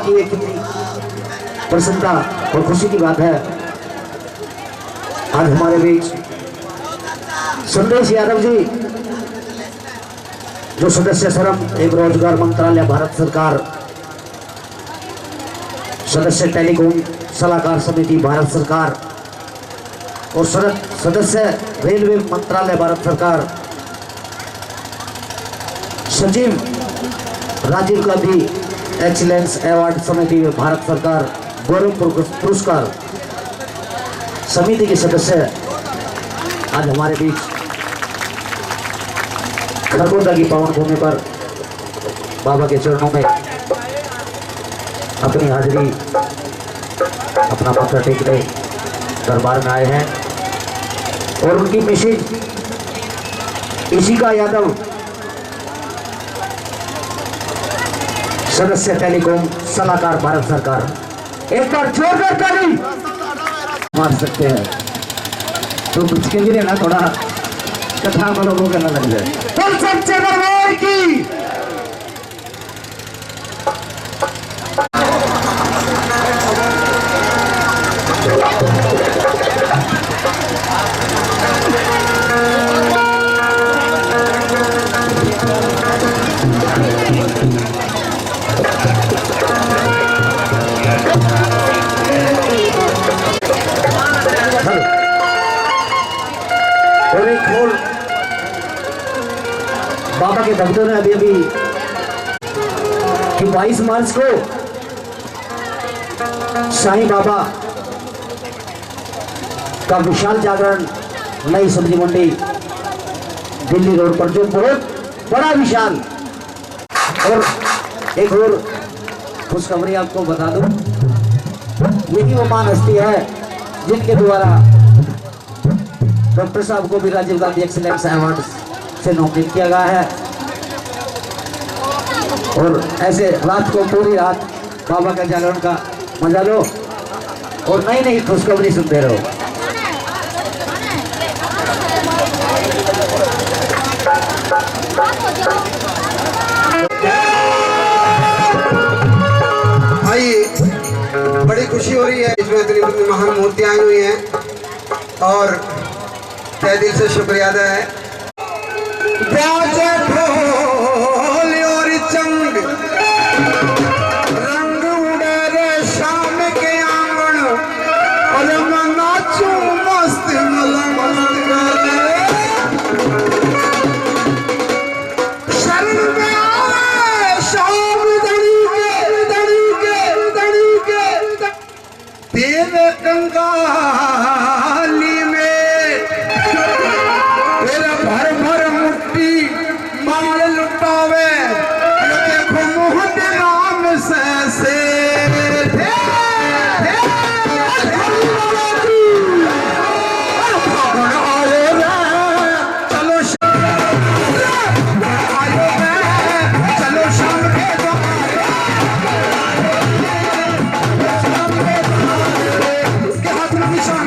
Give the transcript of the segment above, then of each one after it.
की ये कितनी प्रसन्नता और खुशी की बात है। आज हमारे बीच संदेश यादव जी, जो सदस्य श्रम एवं रोजगार मंत्रालय भारत सरकार, सदस्य टेलीकॉम सलाहकार समिति भारत सरकार और सदस्य रेलवे मंत्रालय भारत सरकार, सचिव राजीव गांधी एक्सीलेंस अवार्ड समिति भारत सरकार, गौरव पुरस्कार समिति के सदस्य आज हमारे बीच खरगोदा की पावन भूमि पर बाबा के चरणों में अपनी हाजिरी, अपना माथा टेकने दरबार में आए हैं। और उनकी मिसेज इशिका यादव, सदस्य टेलीकॉम सलाहकार भारत सरकार, एक बार जोरदार ताली मार सकते हैं तो कुछ के लिए ना थोड़ा कथा बलों करना लग जाए। बोल सच्चे दरबार की। और एक और बाबा के भक्तों ने अभी कि 22 मार्च को साईं बाबा का विशाल जागरण नई सब्जी मंडी दिल्ली रोड पर, जो बहुत बड़ा विशाल। और एक और खुशखबरी आपको बता दूं, यही वो महान हस्ती है जिनके द्वारा डॉक्टर साहब को भी राजीव गांधी एक्सीलेंस अवार्ड से नॉमिनेट किया गया है। और ऐसे रात को पूरी रात बाबा का जागरण का मजा लो और नई नई खुशखबरी सुनते रहो। आइए, बड़ी खुशी हो रही है, इसमें इतनी महान मूर्तियां आई हुई हैं और तहे दिल से शुक्रिया अदा है। चंग रंग उड़े रे शाम के आंगन और मैं नाचू मस्त शरण में आए शाम दड़ी के तेरे कंगाली में तेरा भर भर मुट्ठी माल लुटावे, देखो मोहन नाम से चलो चलो शाम के उसके हाथ में निशान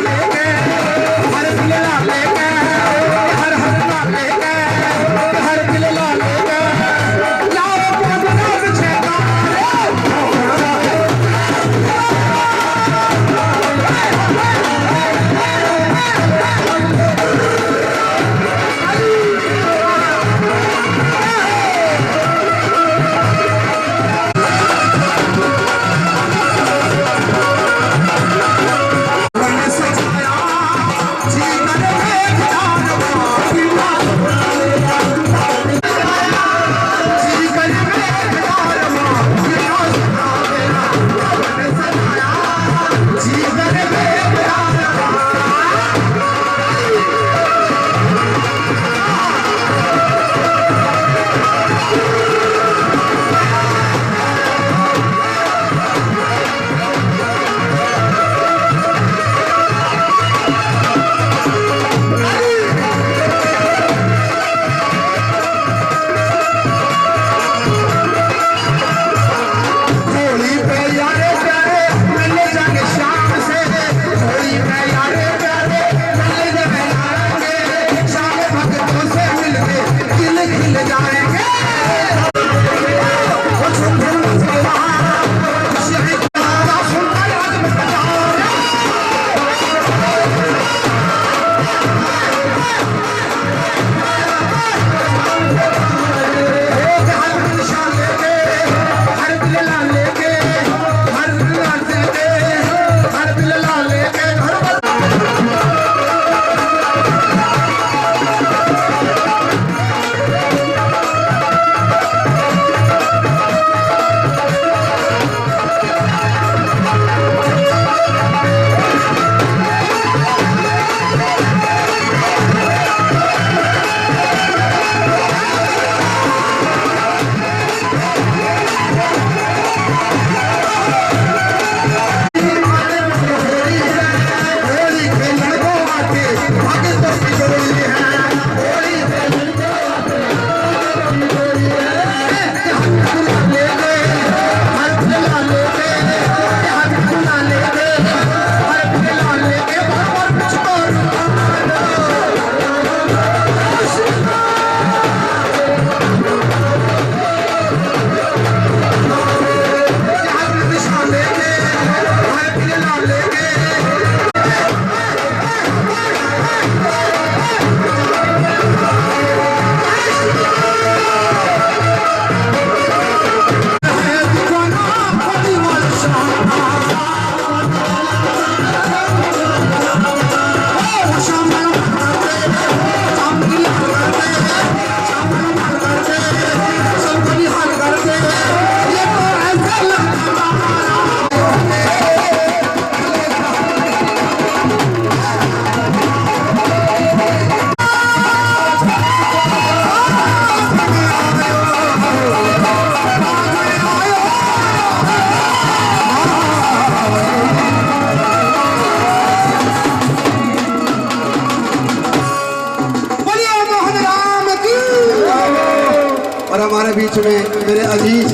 लास्ट में मेरे अजीज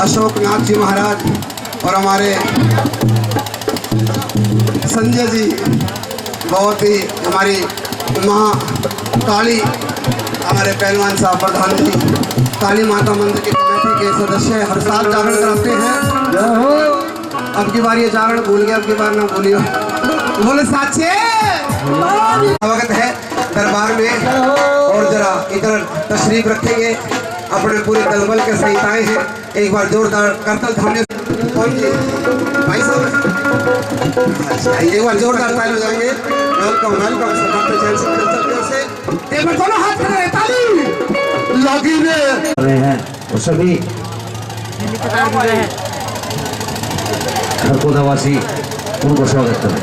अशोक नाथ जी महाराज और हमारे संजय जी, बहुत ही हमारी काली, हमारे पहलवान साहब प्रधान जी, काली माता मंदिर की कमेटी के सदस्य हर साल जागरण कराते हैं। अब की बार ये जागरण भूल गया, अब की बार ना भूलियो, बोले साचे स्वागत है दरबार में। और जरा इधर तशरीफ रखेंगे, अपने पूरे दलबल के सहित आए हैं। एक बार जोरदार करतल थामने कौन जी भाई साहब, एक बार जोरदार ताली हो जाएंगे। वेलकम वेलकम से एक बार दोनों हाथ खड़े ताली लगी रहे हैं वो सभी खरकोदावासी, उनको स्वागत करें।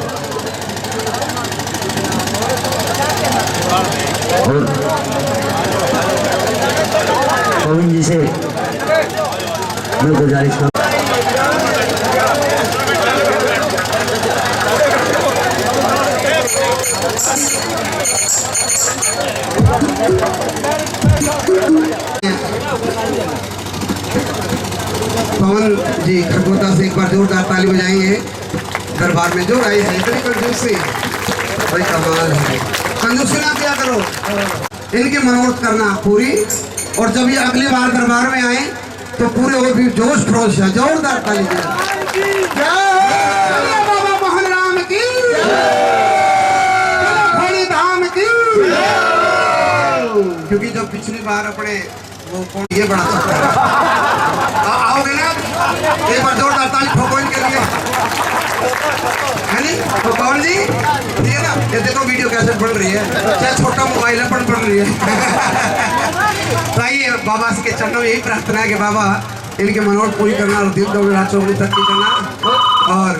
और गोविंद जी से मैं गुजारिश करूँ, पवन जी खरगोदा से एक बार जोरदार ताली बजाएंगे। दरबार में जो आए हैं इतनी कंजूसी, भाई कमाल है। कंजूसी ना किया करो, इनकी मनोरथ करना पूरी। और जब ये अगली बार दरबार में आए तो पूरे और भी जोश खरोश है। जोरदार ताली बाबा मोहन राम की, खड़ी धाम की। क्योंकि जब पिछली बार अपने वो कौन ये बड़ा सकता है, आओगे ना एक बार जोरदार ताली ठोको इनके लिए, है नहीं? तो पवन जी ठीक है ना, ये देखो वीडियो कैसे बन रही है, चाहे छोटा मोबाइल है पर बन रही है। तो आइए बाबा के चरणों में यही प्रार्थना है कि बाबा इनके मनोरथ पूरी करना और दिन दो रात चौगनी तरक्की करना। और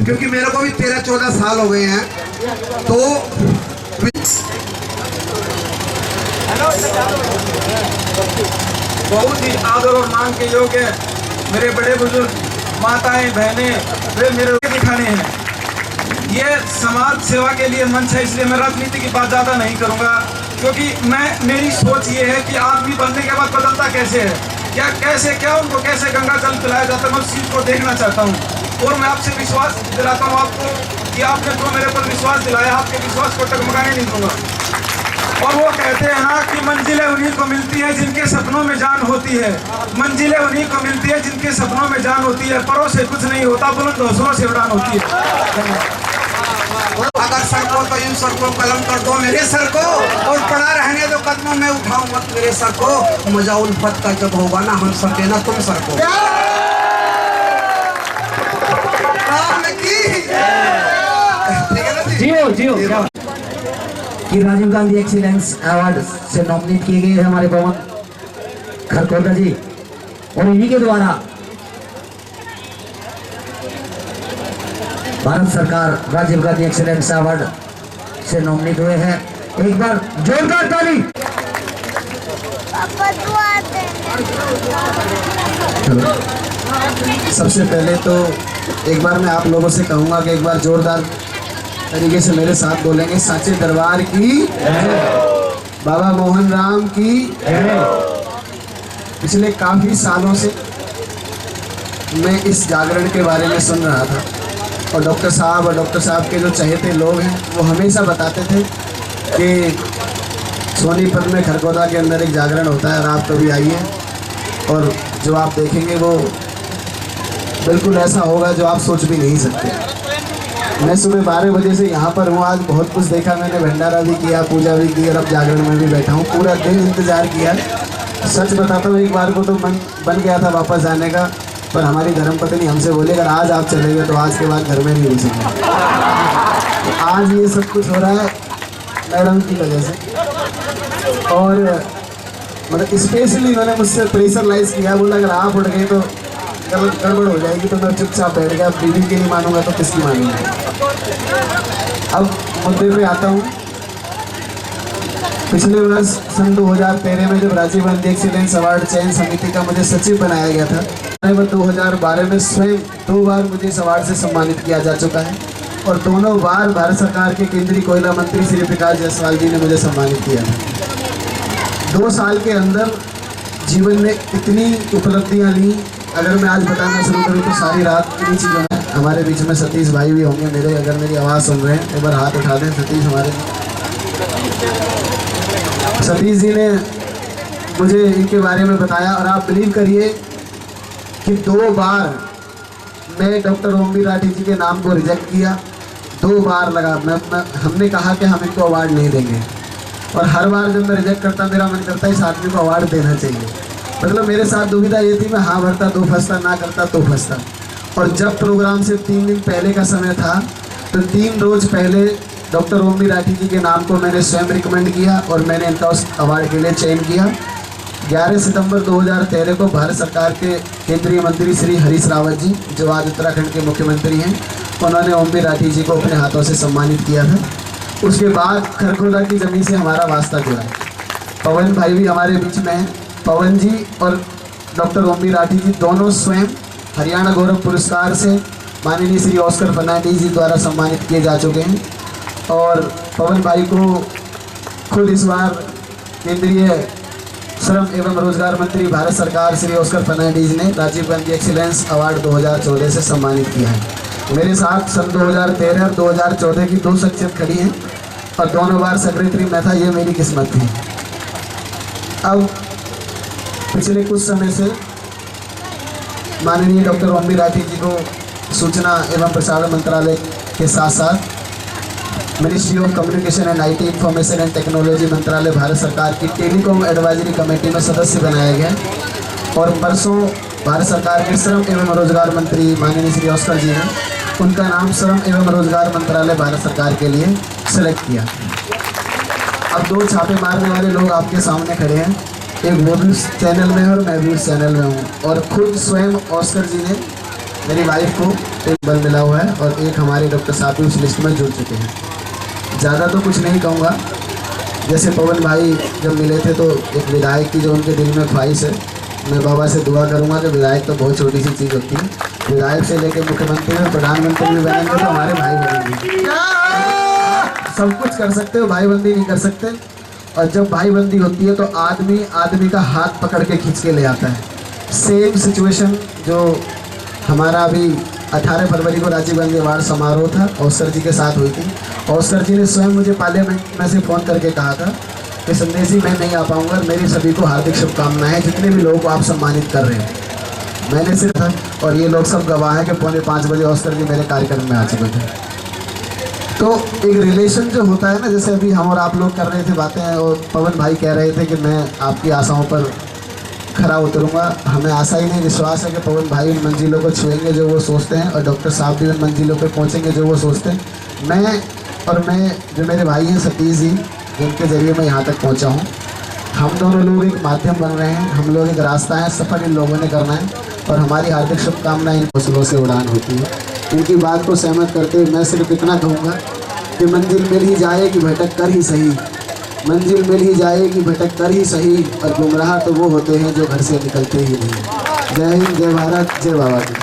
क्योंकि मेरे को भी 13-14 साल हो गए हैं, तो बहुत ही आदर और मान के योग्य मेरे बड़े बुजुर्ग, माताएं, बहनें, वे मेरे दिखाने हैं। ये समाज सेवा के लिए मंच है, इसलिए मैं राजनीति की बात ज़्यादा नहीं करूँगा, क्योंकि मेरी सोच ये है कि आदमी बनने के बाद बदलता कैसे है, क्या उनको कैसे गंगा जल पिलाया जाता है, मैं उस चीज़ को देखना चाहता हूँ। और मैं आपसे विश्वास दिलाता हूँ आपको कि आपने जो मेरे पर विश्वास दिलाया, आपके विश्वास को टगमगाने नहीं दूंगा। और वो कहते हैं हाँ कि मंजिलें उन्हीं को मिलती हैं जिनके सपनों में जान होती है, मंजिलें उन्हीं को मिलती है जिनके सपनों में जान होती है, परों से कुछ नहीं होता, बुलंद हौसलों से उड़ान होती है। अगर सर को तो यूं सर को कलम कर दो मेरे सर को, और पड़ा रहने दो कदमों में उठाओ मत मेरे सर को। मजा उल्फत का जब होगा ना हम सर देना तुम सर को। जियो जियो कि राजीव गांधी एक्सीलेंस अवार्ड से नॉमिनेट किए गए हैं हमारे पवन खरकोदा जी, और इन्हीं के द्वारा भारत सरकार राजीव गांधी एक्सीलेंस अवार्ड से नॉमिनेट हुए हैं। एक बार जोरदार ताली। सबसे पहले तो एक बार मैं आप लोगों से कहूंगा कि एक बार जोरदार तरीके से मेरे साथ बोलेंगे, साचे दरबार की, बाबा मोहन राम की। पिछले काफ़ी सालों से मैं इस जागरण के बारे में सुन रहा था, और डॉक्टर साहब के जो चहेते लोग हैं वो हमेशा बताते थे कि सोनीपत में खरगोदा के अंदर एक जागरण होता है और आप कभी आइए, और जो आप देखेंगे वो बिल्कुल ऐसा होगा जो आप सोच भी नहीं सकते। मैं सुबह 12 बजे से यहाँ पर हूँ, आज बहुत कुछ देखा मैंने, भंडारा भी किया, पूजा भी की, और अब जागरण में भी बैठा हूँ, पूरा दिन इंतज़ार किया। सच बताता हूँ, एक बार को तो मन बन गया था वापस जाने का, पर हमारी धर्मपत्नी हमसे बोली अगर आज आप चले गए तो आज के बाद घर में नहीं घुसेंगे। आज ये सब कुछ हो रहा है मैडम की वजह से, और मतलब स्पेशली उन्होंने मुझसे प्रेशराइज किया, बोला अगर आप उठ गए तो गड़बड़ हो जाएगी, तो मैं चुपचाप बैठ गया। बीवी की नहीं मानूंगा तो किसकी मानूंगा। अब मुद्दे पे आता हूँ। पिछले वर्ष सन 2013 में जब राजीव गांधी एक्सीलेंस अवार्ड चयन समिति का मुझे सचिव बनाया गया था, 2012 में स्वयं 2 बार मुझे इस अवार्ड से सम्मानित किया जा चुका है। और दोनों बार भारत सरकार के केंद्रीय कोयला मंत्री श्री प्रकाश जायसवाल जी ने मुझे सम्मानित किया था। 2 साल के अंदर जीवन में इतनी उपलब्धियां ली, अगर मैं आज बताना शुरू करूँ तो सारी रात इन्हीं चीज़ों में। हमारे बीच में सतीश भाई भी होंगे मेरे, अगर मेरी आवाज़ सुन रहे हैं एक बार हाथ उठा दें। सतीश जी ने मुझे इनके बारे में बताया, और आप बिलीव करिए कि 2 बार मैं डॉक्टर ओम बी राठी जी के नाम को रिजेक्ट किया, 2 बार लगा। हमने कहा कि हम इनको अवार्ड नहीं देंगे, और हर बार जब मैं रिजेक्ट करता मेरा मन करता इस आदमी को अवार्ड देना चाहिए। मतलब मेरे साथ दुविधा ये थी, मैं हाँ भरता तो फंसता, ना करता तो फंसता। और जब प्रोग्राम से 3 दिन पहले का समय था तो 3 रोज पहले डॉक्टर ओम बी राठी जी के नाम को मैंने स्वयं रिकमेंड किया और मैंने इनका उस अवार्ड के लिए चयन किया। 11 सितंबर 2013 को भारत सरकार के केंद्रीय मंत्री श्री हरीश रावत जी, जो आज उत्तराखंड के मुख्यमंत्री हैं, उन्होंने ओम बी राठी जी को अपने हाथों से सम्मानित किया था। उसके बाद खरखोदा की ज़मीन से हमारा वास्ता जुड़ा। पवन भाई भी हमारे बीच में हैं। पवन जी और डॉक्टर ओम बी राठी जी दोनों स्वयं हरियाणा गौरव पुरस्कार से माननीय श्री ऑस्कर फर्नांडीज जी द्वारा सम्मानित किए जा चुके हैं। और पवन भाई को खुद इस बार केंद्रीय श्रम एवं रोजगार मंत्री भारत सरकार श्री ऑस्कर फर्नांडीज ने राजीव गांधी एक्सीलेंस अवार्ड 2014 से सम्मानित किया है। मेरे साथ सन 2013 और 2014 की 2 शख्सियत खड़ी हैं, और दोनों बार सेक्रेटरी में था। ये मेरी किस्मत थी। अब पिछले कुछ समय से माननीय डॉक्टर ओम बी राठी जी को सूचना एवं प्रसारण मंत्रालय के साथ साथ ministry of communication and IT information and technology मंत्रालय भारत सरकार की टेलीकॉम एडवाइजरी कमेटी में सदस्य बनाया गया। और परसों भारत सरकार के श्रम एवं रोजगार मंत्री माननीय श्री ऑस्कर जी ने उनका नाम श्रम एवं रोजगार मंत्रालय भारत सरकार के लिए सेलेक्ट किया। अब 2 छापे मारने वाले लोग आपके सामने खड़े हैं, एक वो भी उस चैनल में है और मैं भी उस चैनल में हूँ। और खुद स्वयं ऑस्कर जी ने मेरी वाइफ को एक बल मिला हुआ है, और एक हमारे डॉक्टर साहब भी उस लिस्ट में जुड़ चुके हैं। ज़्यादा तो कुछ नहीं कहूँगा। जैसे पवन भाई जब मिले थे तो एक विधायक की जो उनके दिल में ख्वाहिश है, मैं बाबा से दुआ करूँगा कि विधायक तो बहुत छोटी सी चीज़ होती है, विधायक से लेकर मुख्यमंत्री और प्रधानमंत्री भी बनेंगे तो हमारे भाई बनेंगे। सब कुछ कर सकते हो, भाई बंदी नहीं कर सकते। और जब भाई बंदी होती है तो आदमी का हाथ पकड़ के खींच के ले आता है। सेम सिचुएशन जो हमारा अभी 18 फरवरी को राजीव गांधी अवार्ड समारोह था, ऑस्कर जी के साथ हुई थी। ऑस्कर जी ने स्वयं मुझे पार्लियामेंट में से फ़ोन करके कहा था कि संदेश जी मैं नहीं आ पाऊँगा, मेरी सभी को हार्दिक शुभकामनाएं, जितने भी लोगों को आप सम्मानित कर रहे हैं। मैंने सिर्फ, और ये लोग सब गवाह हैं कि 4:45 बजे ऑस्कर जी मेरे कार्यक्रम में आ चुके थे। तो एक रिलेशन जो होता है ना, जैसे अभी हम और आप लोग कर रहे थे बातें, और पवन भाई कह रहे थे कि मैं आपकी आशाओं पर खरा उतरूँगा। हमें आशा ही नहीं, विश्वास है कि पवन भाई उन मंजिलों को छुएंगे जो वो सोचते हैं, और डॉक्टर साहब भी उन मंजिलों पर पहुँचेंगे जो वो सोचते हैं। मैं जो मेरे भाई हैं सतीश जी, जिनके ज़रिए मैं यहाँ तक पहुँचा हूँ, हम दोनों लोग एक माध्यम बन रहे हैं, हम लोग एक रास्ता है, सफ़र इन लोगों ने करना है। और हमारी हार्दिक शुभकामनाएं इन हौसलों से उड़ान होती है। इनकी बात को सहमत करते हुए मैं सिर्फ इतना कहूँगा कि मंजिल मिल ही जाए कि भटक कर ही सही, मंजिल मिल ही जाए कि भटक कर ही सही, और गुमराह तो वो होते हैं जो घर से निकलते ही नहीं। जय हिंद, जय भारत, जय बाबा जी।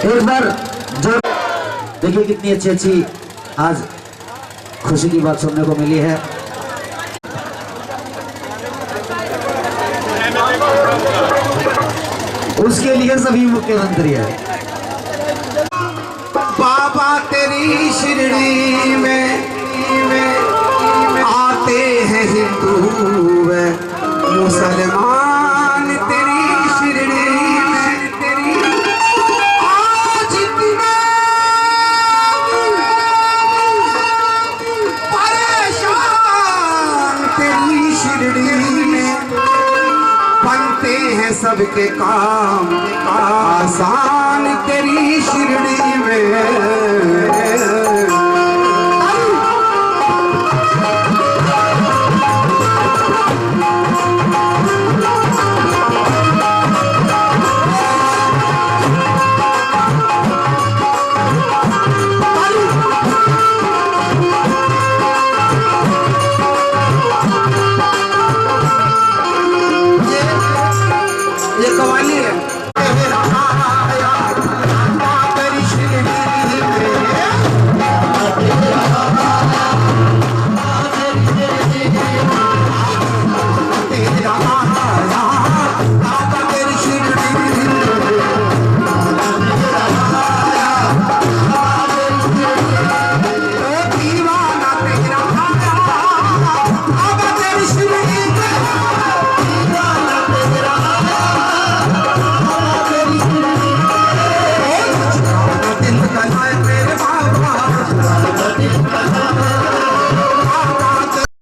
एक बार जो देखिए कितनी अच्छी आज खुशी की बात सुनने को मिली है। उसके लिए सभी मुख्यमंत्री है। बाबा तेरी शिरडी में आते हैं हिंदू मुसलमान, तेरी शिरडी में तेरी आज इतना परेशान, तेरी शिरडी में बनते हैं सबके काम आसान, तेरी शिरडी में